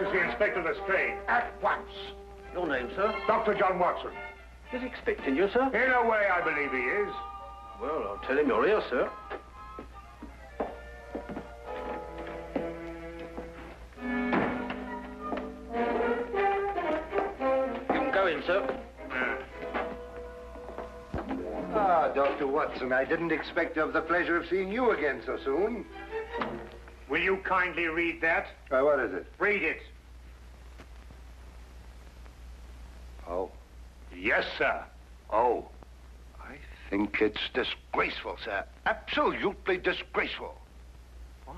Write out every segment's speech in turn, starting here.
to see Inspector Lestrade at once. Your name, sir? Dr. John Watson. He's expecting you, sir. In a way, I believe he is. Well, I'll tell him you're here, sir. You can go in, sir. Ah, Dr. Watson, I didn't expect to have the pleasure of seeing you again so soon. Will you kindly read that? What is it? Read it. Oh. Yes, sir. Oh. I think it's disgraceful, sir. Absolutely disgraceful. What?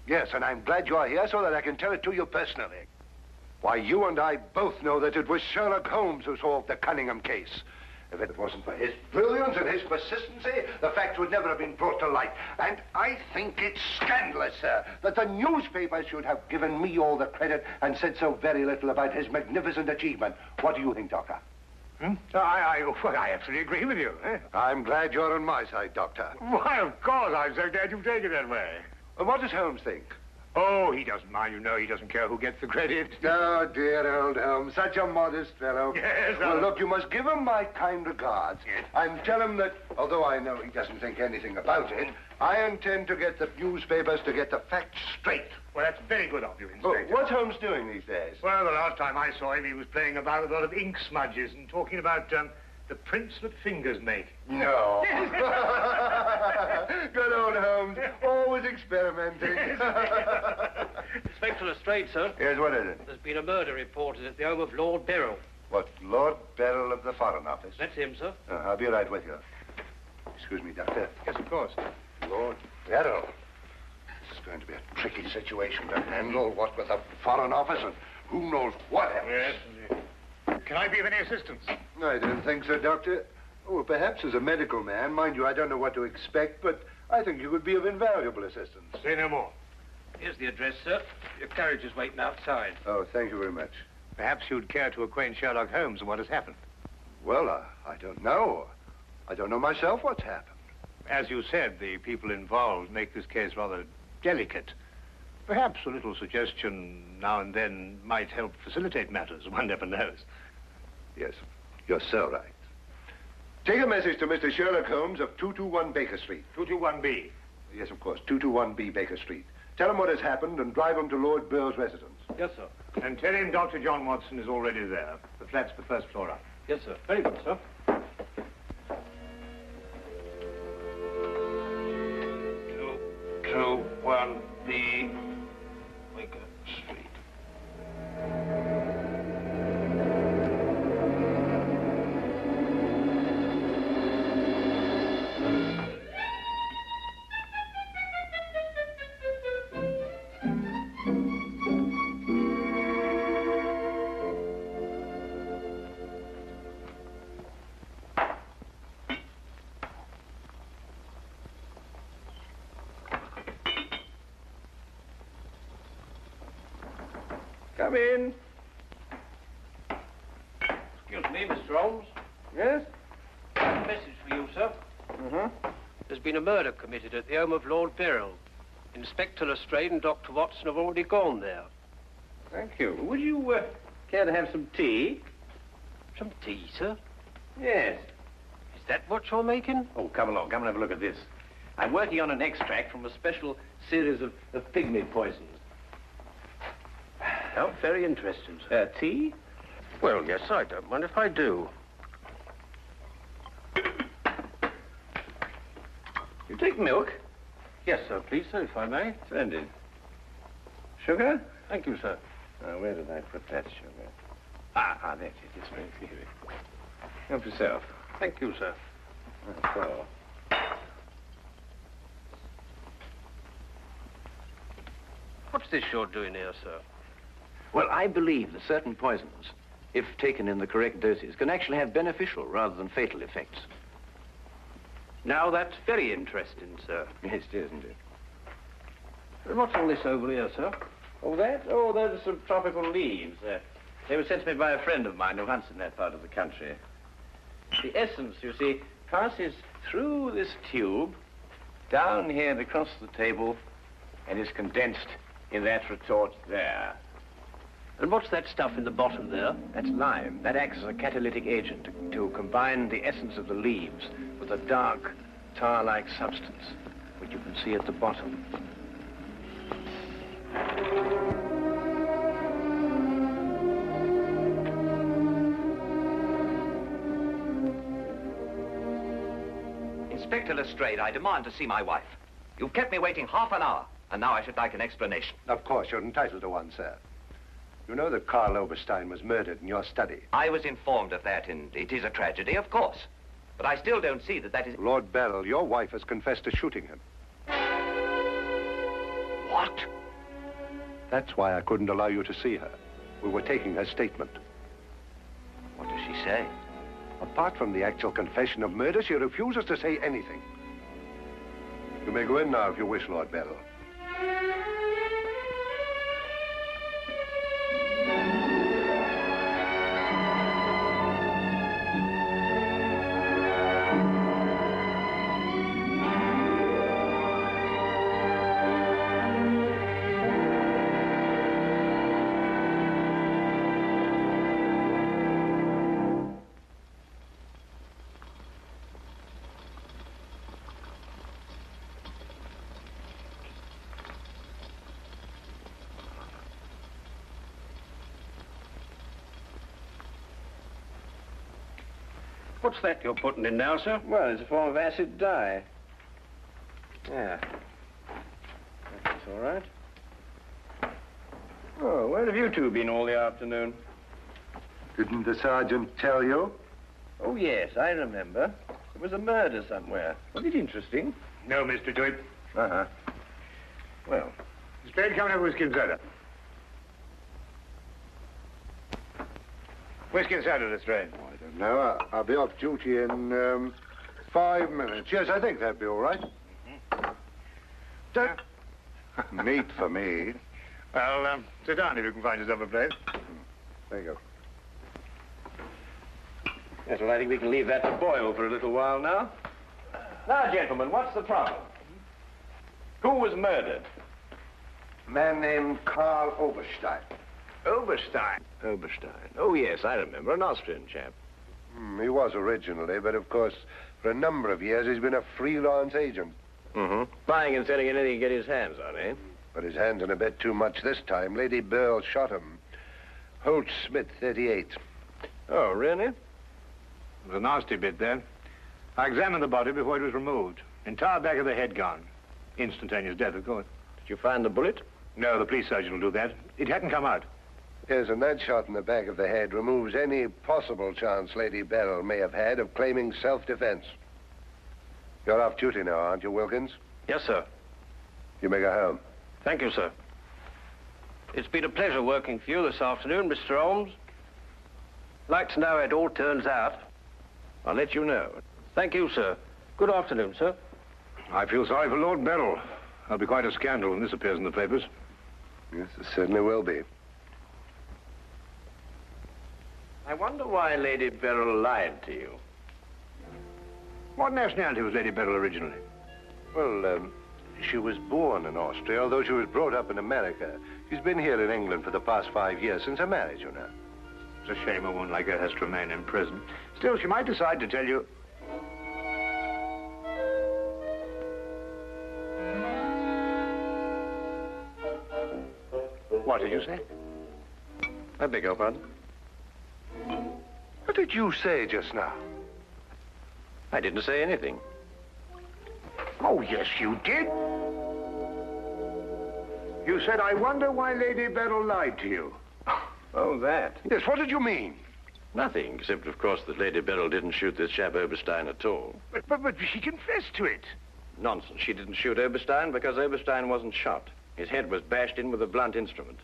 Yes, and I'm glad you're here so that I can tell it to you personally. Why, you and I both know that it was Sherlock Holmes who solved the Cunningham case. If it wasn't for his brilliance and his persistency, the facts would never have been brought to light. And I think it's scandalous, sir, that the newspapers should have given me all the credit and said so very little about his magnificent achievement. What do you think, Doctor? Well, I absolutely agree with you. I'm glad you're on my side, Doctor. Why, of course. I'm so glad you take it that way. Well, what does Holmes think? Oh, he doesn't mind. You know, he doesn't care who gets the credit. Oh, dear old Holmes, such a modest fellow. Yes, well, look, you must give him my kind regards. Yes. And tell him that, although I know he doesn't think anything about it, I intend to get the newspapers to get the facts straight. Well, that's very good of you, Inspector. Oh, what's Holmes doing these days? Well, the last time I saw him, he was playing about with a lot of ink smudges and talking about the prints that fingers make. No. Good old Holmes, always experimenting. Inspector Lestrade, sir. Yes, what is it? There's been a murder reported at the home of Lord Beryl. What, Lord Beryl of the Foreign Office? That's him, sir. I'll be right with you. Excuse me, Doctor. Yes, of course. Lord Beryl. It's going to be a tricky situation to handle, what with the Foreign Office and who knows what else. Yes, indeed. Can I be of any assistance? I don't think so, Doctor. Oh, perhaps as a medical man. Mind you, I don't know what to expect, but I think you could be of invaluable assistance. Say no more. Here's the address, sir. Your carriage is waiting outside. Oh, thank you very much. Perhaps you'd care to acquaint Sherlock Holmes with what has happened. Well, I don't know. I don't know myself what's happened. As you said, the people involved make this case rather delicate. Perhaps a little suggestion now and then might help facilitate matters. One never knows. Yes, you're so right. Take a message to Mr. Sherlock Holmes of 221 Baker Street. 221B. Yes, of course, 221B Baker Street. Tell him what has happened and drive him to Lord Beryl's residence. Yes, sir. And tell him Dr. John Watson is already there. The flat's the first floor up. Yes, sir. Very good, sir. 221B Baker Street. Come in. Excuse me, Mr. Holmes. Yes? A message for you, sir. There's been a murder committed at the home of Lord Beryl. Inspector Lestrade and Dr. Watson have already gone there. Thank you. Would you care to have some tea? Some tea, sir? Yes. Is that what you're making? Oh, come along. Come and have a look at this. I'm working on an extract from a special series of pygmy poisons. Oh, very interesting, sir. Tea? Well, yes, I don't mind if I do. You take milk? Yes, sir, please, sir, if I may. Splendid. Sugar? Thank you, sir. Where did I put that sugar? Ah, that's it. It's right here. Help yourself. Thank you, sir. So. What's this you're doing here, sir? Well, I believe that certain poisons, if taken in the correct doses, can actually have beneficial rather than fatal effects. Now, that's very interesting, sir. Yes, it is, isn't it? What's all this over here, sir? Oh, that? Oh, those are some tropical leaves. They were sent to me by a friend of mine who hunts in that part of the country. The essence, you see, passes through this tube, down here and across the table, and is condensed in that retort there. And what's that stuff in the bottom there? That's lime. That acts as a catalytic agent to combine the essence of the leaves with a dark, tar-like substance, which you can see at the bottom. Inspector Lestrade, I demand to see my wife. You've kept me waiting half an hour, and now I should like an explanation. Of course, you're entitled to one, sir. You know that Karl Oberstein was murdered in your study. I was informed of that, and it is a tragedy, of course. But I still don't see that is... Lord Beryl, your wife has confessed to shooting him. What? That's why I couldn't allow you to see her. We were taking her statement. What does she say? Apart from the actual confession of murder, she refuses to say anything. You may go in now if you wish, Lord Beryl. What's that you're putting in now, sir? Well, it's a form of acid dye. Yeah. That's all right. Oh, where have you two been all the afternoon? Didn't the sergeant tell you? Oh, yes, I remember. There was a murder somewhere. Was it interesting? No, Mr. Dwight. Uh-huh. Well, Lestrade, come and have whiskey and soda. Whiskey and soda, Lestrade. I don't know. I'll be off duty in 5 minutes. Yes, I think that'd be all right. Neat for me. Well, sit down if you can find yourself a place. There you go. yes, well, I think we can leave that to boil for a little while now. Now, gentlemen, what's the problem? Who was murdered? A man named Karl Oberstein. Oberstein. Oberstein. Oh, yes, I remember. An Austrian chap. He was originally, but of course, for a number of years, he's been a freelance agent. Mm-hmm. Buying and selling anything he can get his hands on, eh? But his hands in a bit too much this time. Lady Beryl shot him. Holt Smith, 38. Oh, really? It was a nasty bit there. I examined the body before it was removed. Entire back of the head gone. Instantaneous death, of course. Did you find the bullet? No, the police surgeon will do that. It hadn't come out. Yes, and that shot in the back of the head removes any possible chance Lady Beryl may have had of claiming self-defense. You're off duty now, aren't you, Wilkins? Yes, sir. You may go home. Thank you, sir. It's been a pleasure working for you this afternoon, Mr. Holmes. I'd like to know how it all turns out. I'll let you know. Thank you, sir. Good afternoon, sir. I feel sorry for Lord Beryl. There'll be quite a scandal when this appears in the papers. Yes, it certainly will be. I wonder why Lady Beryl lied to you. What nationality was Lady Beryl originally? Well, she was born in Austria, although she was brought up in America. She's been here in England for the past 5 years, since her marriage, you know. It's a shame a woman like her has to remain in prison. Still, she might decide to tell you... What did you say? I beg your pardon? What did you say just now? I didn't say anything. Oh, yes, you did. You said, I wonder why Lady Beryl lied to you. Oh, that? Yes, what did you mean? Nothing, except, of course, that Lady Beryl didn't shoot this chap Oberstein at all. But she confessed to it. Nonsense. She didn't shoot Oberstein because Oberstein wasn't shot. His head was bashed in with a blunt instrument.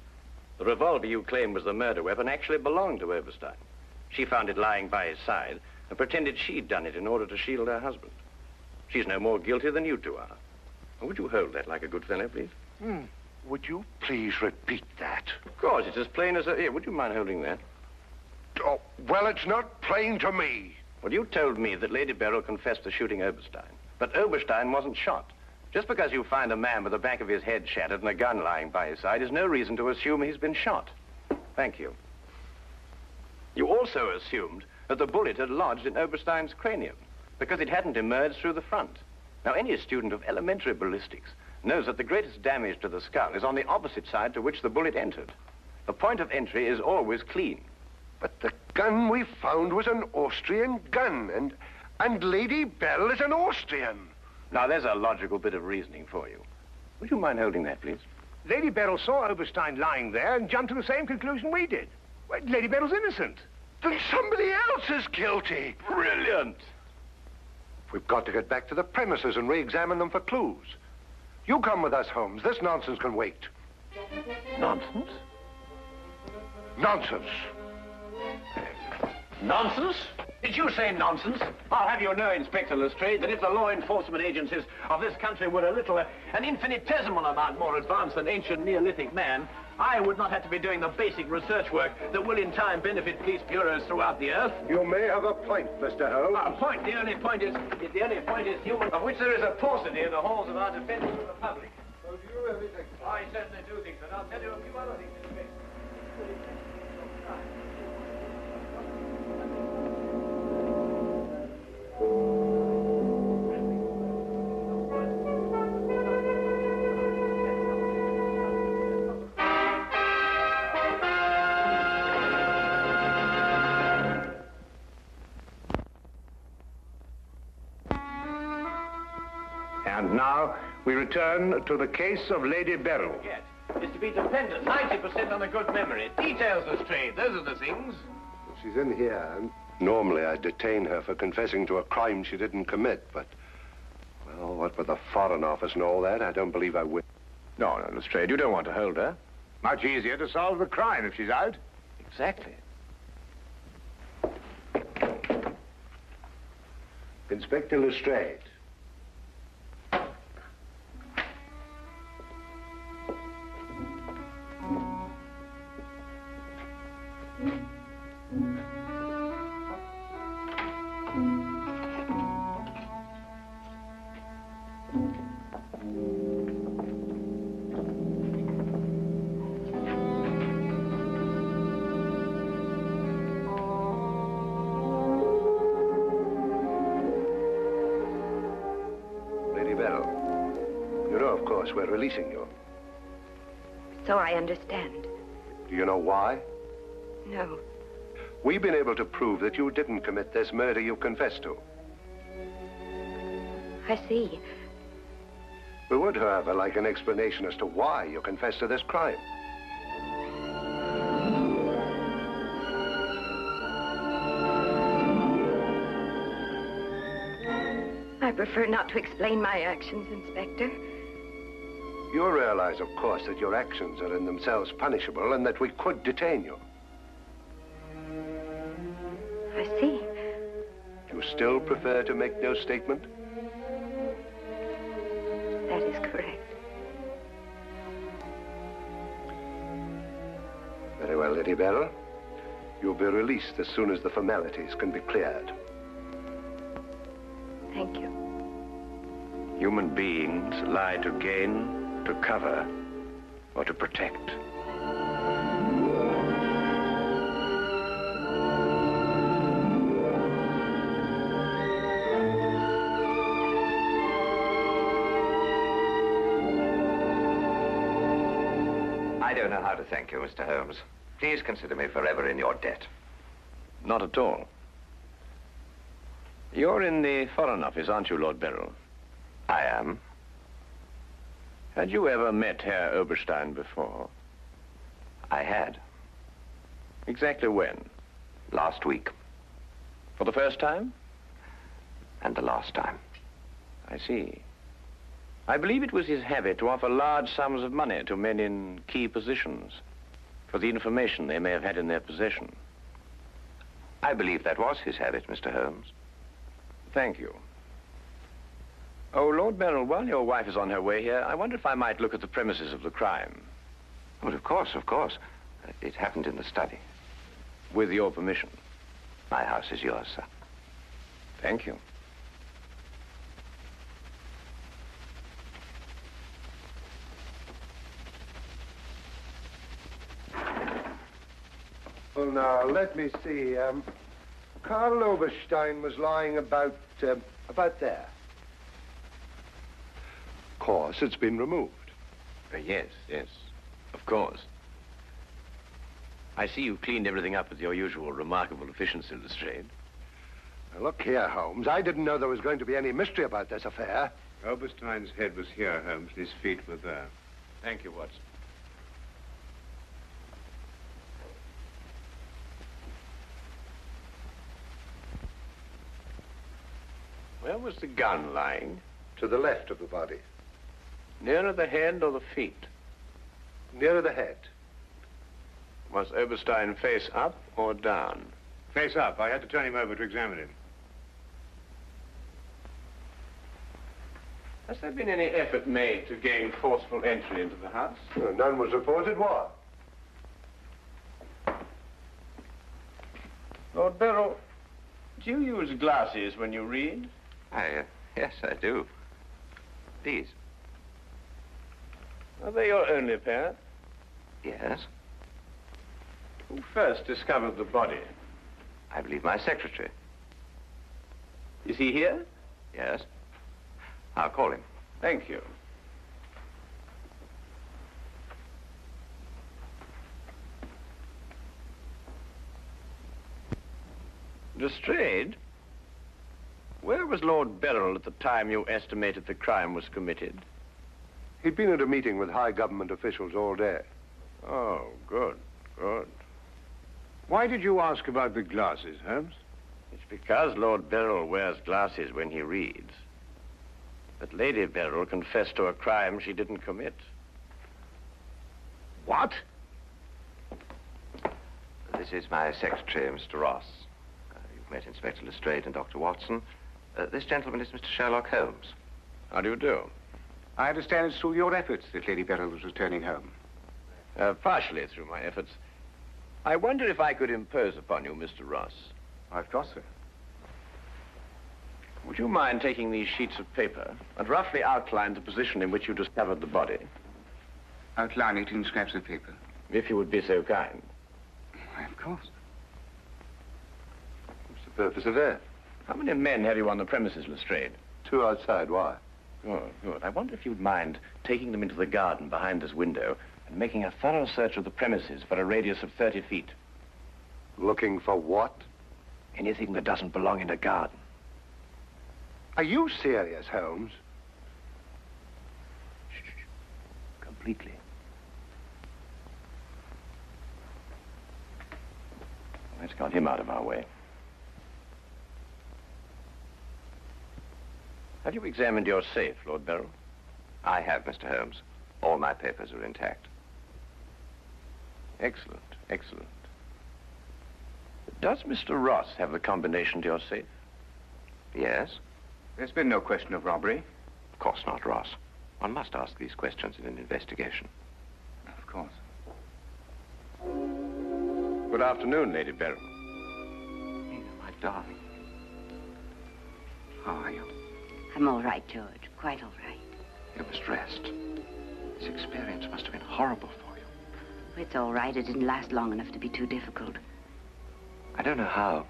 The revolver you claim was the murder weapon actually belonged to Oberstein. She found it lying by his side and pretended she'd done it in order to shield her husband. She's no more guilty than you two are. Would you hold that like a good fellow, please? Would you please repeat that? Of course, it's as plain as a... Here, would you mind holding that? Oh, well, it's not plain to me. Well, you told me that Lady Beryl confessed to shooting Oberstein. But Oberstein wasn't shot. Just because you find a man with the back of his head shattered and a gun lying by his side is no reason to assume he's been shot. Thank you. You also assumed that the bullet had lodged in Oberstein's cranium because it hadn't emerged through the front. Now, any student of elementary ballistics knows that the greatest damage to the skull is on the opposite side to which the bullet entered. The point of entry is always clean. But the gun we found was an Austrian gun, and Lady Beryl is an Austrian. Now, there's a logical bit of reasoning for you. Would you mind holding that, please? Lady Beryl saw Oberstein lying there and jumped to the same conclusion we did. Well, Lady Beryl's innocent. Then somebody else is guilty. Brilliant! We've got to get back to the premises and re-examine them for clues. You come with us, Holmes. This nonsense can wait. Nonsense? Nonsense. Nonsense? Did you say nonsense? I'll have you know, Inspector Lestrade, that if the law enforcement agencies of this country were a little, an infinitesimal amount more advanced than ancient Neolithic man, I would not have to be doing the basic research work that will in time benefit police bureaus throughout the earth. You may have a point, Mr. Holmes. A point? The only point is human, of which there is a paucity in the halls of our defense republic. So do you really think so? I certainly do think that. I'll tell you a few other things, Inspector. And now we return to the case of Lady Beryl. Yes, is to be dependent 90% on a good memory. Details, Lestrade, those are the things. She's in here, and normally I'd detain her for confessing to a crime she didn't commit, but, well, what with the Foreign Office and all that, I don't believe I will. No, Lestrade, you don't want to hold her. Much easier to solve the crime if she's out. Exactly. Inspector Lestrade. We're releasing you. So I understand. Do you know why? No. We've been able to prove that you didn't commit this murder you confessed to. I see. We would, however, like an explanation as to why you confessed to this crime. I prefer not to explain my actions, Inspector. You realize, of course, that your actions are in themselves punishable and that we could detain you. I see. You still prefer to make no statement? That is correct. Very well, Lady Beryl. You'll be released as soon as the formalities can be cleared. Thank you. Human beings lie to gain, to cover, or to protect. I don't know how to thank you, Mr. Holmes. Please consider me forever in your debt. Not at all. You're in the Foreign Office, aren't you, Lord Beryl? I am. Had you ever met Herr Oberstein before? I had. Exactly when? Last week. For the first time? And the last time. I see. I believe it was his habit to offer large sums of money to men in key positions for the information they may have had in their possession. I believe that was his habit, Mr. Holmes. Thank you. Oh, Lord Beryl, while your wife is on her way here, I wonder if I might look at the premises of the crime. Well, of course, of course. It happened in the study. With your permission. My house is yours, sir. Thank you. Well, now, let me see. Karl Oberstein was lying about there. Of course, it's been removed. Yes, yes, of course. I see you cleaned everything up with your usual remarkable efficiency, Lestrade. Now, look here, Holmes. I didn't know there was going to be any mystery about this affair. Oberstein's head was here, Holmes, and his feet were there. Thank you, Watson. Where was the gun lying? To the left of the body. Nearer the head or the feet? Nearer the head. Was Oberstein face up or down? Face up. I had to turn him over to examine him. Has there been any effort made to gain forceful entry into the house? No, none was reported. What? Lord Beryl, do you use glasses when you read? Yes, I do. These? Are they your only pair? Yes. Who first discovered the body? I believe my secretary. Is he here? Yes. I'll call him. Thank you. Lestrade, where was Lord Beryl at the time you estimated the crime was committed? He'd been at a meeting with high government officials all day. Oh, good, good. Why did you ask about the glasses, Holmes? It's because Lord Beryl wears glasses when he reads. But Lady Beryl confessed to a crime she didn't commit. What? This is my secretary, Mr. Ross. You've met Inspector Lestrade and Dr. Watson. This gentleman is Mr. Sherlock Holmes. How do you do? I understand it's through your efforts that Lady Beryl was returning home. Partially through my efforts. I wonder if I could impose upon you, Mr. Ross. Of course, sir. Would you mind taking these sheets of paper and roughly outline the position in which you discovered the body? Outline it in scraps of paper. If you would be so kind. Why, of course. What's the purpose of that? How many men have you on the premises, Lestrade? 2 outside. Why? Good, good. I wonder if you'd mind taking them into the garden behind this window and making a thorough search of the premises for a radius of 30 feet. Looking for what? Anything that doesn't belong in a garden. Are you serious, Holmes? Completely. Let's got him out of our way. Have you examined your safe, Lord Beryl? I have, Mr. Holmes. All my papers are intact. Excellent, excellent. Does Mr. Ross have the combination to your safe? Yes? There's been no question of robbery. Of course not, Ross. One must ask these questions in an investigation. Of course. Good afternoon, Lady Beryl. Nina, my darling. How are you? I'm all right, George. Quite all right. You must rest. This experience must have been horrible for you. It's all right. It didn't last long enough to be too difficult. I don't know how,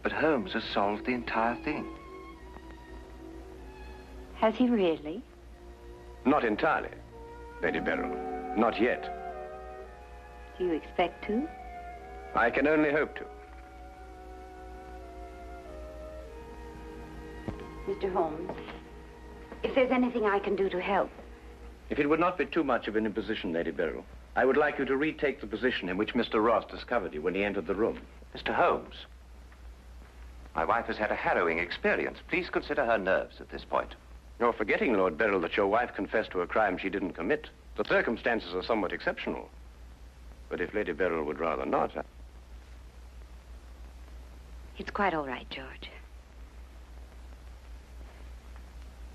but Holmes has solved the entire thing. Has he really? Not entirely, Lady Beryl. Not yet. Do you expect to? I can only hope to. Mr. Holmes, if there's anything I can do to help. If it would not be too much of an imposition, Lady Beryl, I would like you to retake the position in which Mr. Ross discovered you when he entered the room. Mr. Holmes, my wife has had a harrowing experience. Please consider her nerves at this point. You're forgetting, Lord Beryl, that your wife confessed to a crime she didn't commit. The circumstances are somewhat exceptional. But if Lady Beryl would rather not... It's quite all right, George.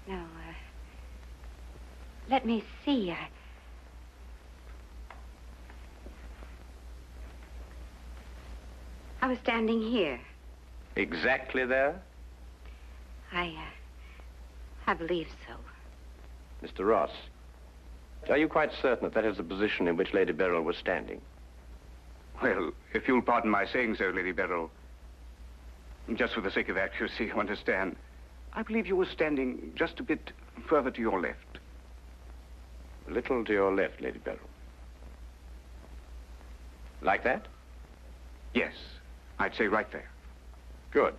Now, let me see. I was standing here. Exactly there? I believe so. Mr. Ross, are you quite certain that that is the position in which Lady Beryl was standing? Well, if you'll pardon my saying so, Lady Beryl, just for the sake of accuracy, you understand, I believe you were standing just a bit further to your left. A little to your left, Lady Beryl. Like that? Yes, I'd say right there. Good.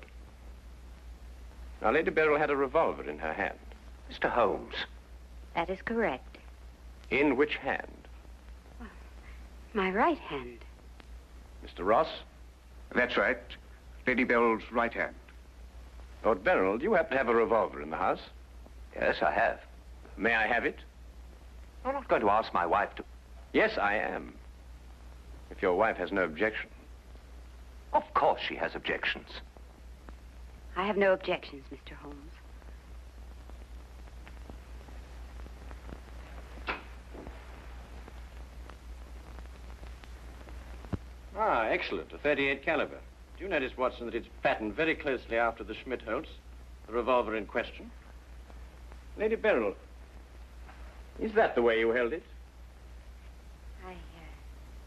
Now, Lady Beryl had a revolver in her hand. Mr. Holmes. That is correct. In which hand? My right hand. Mr. Ross? That's right. Lady Beryl's right hand. Lord Beryl, do you happen to have a revolver in the house? Yes, I have. May I have it? I'm not going to ask my wife to... Yes, I am. If your wife has no objection. Of course she has objections. I have no objections, Mr. Holmes. Ah, excellent. A .38 caliber. Do you notice, Watson, that it's patterned very closely after the Schmidt-Holtz, the revolver in question? Lady Beryl, is that the way you held it?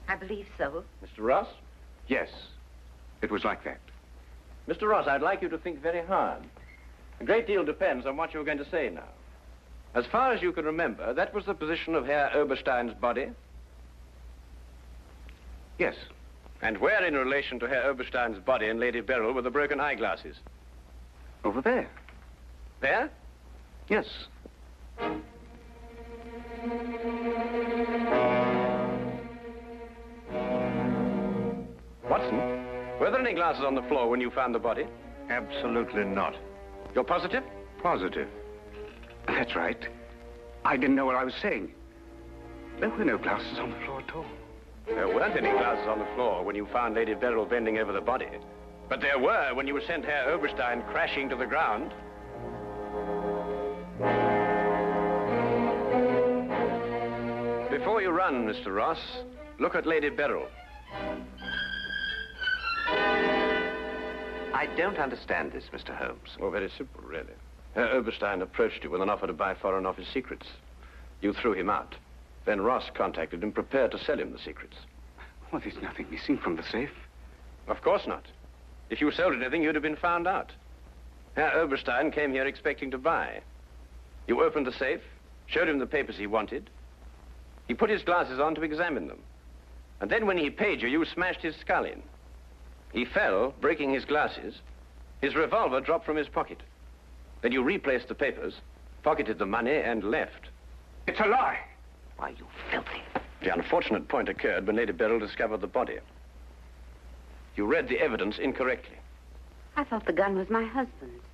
I believe so. Mr. Ross? Yes, it was like that. Mr. Ross, I'd like you to think very hard. A great deal depends on what you're going to say now. As far as you can remember, that was the position of Herr Oberstein's body? Yes. And where in relation to Herr Oberstein's body and Lady Beryl were the broken eyeglasses? Over there. There? Yes. Watson, were there any glasses on the floor when you found the body? Absolutely not. You're positive? Positive. That's right. I didn't know what I was saying. There were no glasses on the floor at all. There weren't any glasses on the floor when you found Lady Beryl bending over the body. But there were when you sent Herr Oberstein crashing to the ground. Before you run, Mr. Ross, look at Lady Beryl. I don't understand this, Mr. Holmes. Oh, very simple, really. Herr Oberstein approached you with an offer to buy Foreign Office secrets. You threw him out. Then Ross contacted him, prepared to sell him the secrets. Well, there's nothing missing from the safe. Of course not. If you sold anything, you'd have been found out. Herr Oberstein came here expecting to buy. You opened the safe, showed him the papers he wanted. He put his glasses on to examine them. And then when he paid you, you smashed his skull in. He fell, breaking his glasses. His revolver dropped from his pocket. Then you replaced the papers, pocketed the money, and left. It's a lie. Why, you filthy... The unfortunate point occurred when Lady Beryl discovered the body. You read the evidence incorrectly. I thought the gun was my husband's.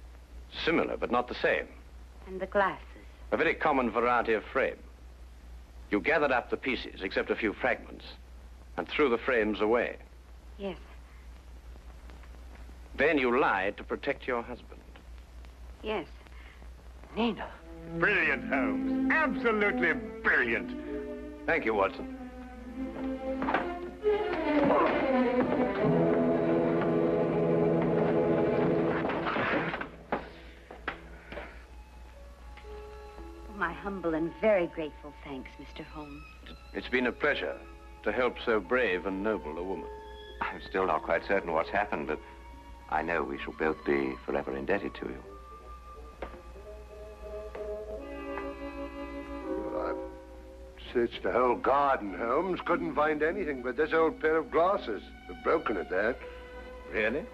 Similar, but not the same. And the glasses. A very common variety of frame. You gathered up the pieces, except a few fragments, and threw the frames away. Yes. Then you lied to protect your husband. Yes. Nina. Brilliant, Holmes. Absolutely brilliant. Thank you, Watson. My humble and very grateful thanks, Mr. Holmes. It's been a pleasure to help so brave and noble a woman. I'm still not quite certain what's happened, but I know we shall both be forever indebted to you. Searched the whole garden, Holmes. Couldn't find anything but this old pair of glasses. They're broken at that. Really?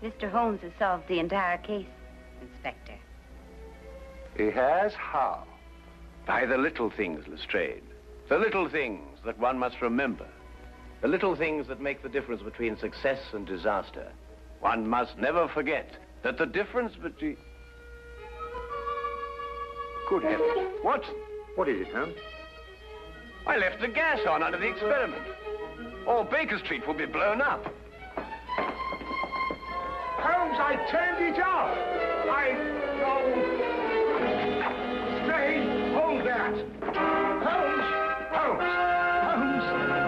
Mr. Holmes has solved the entire case, Inspector. He has? How? By the little things, Lestrade. The little things that one must remember. The little things that make the difference between success and disaster. One must never forget that the difference between... Good heavens. Watson. What is it, Holmes? I left the gas on under the experiment. All Baker Street will be blown up. Holmes, I turned it off. Straight, hold that. Holmes! Holmes! Holmes!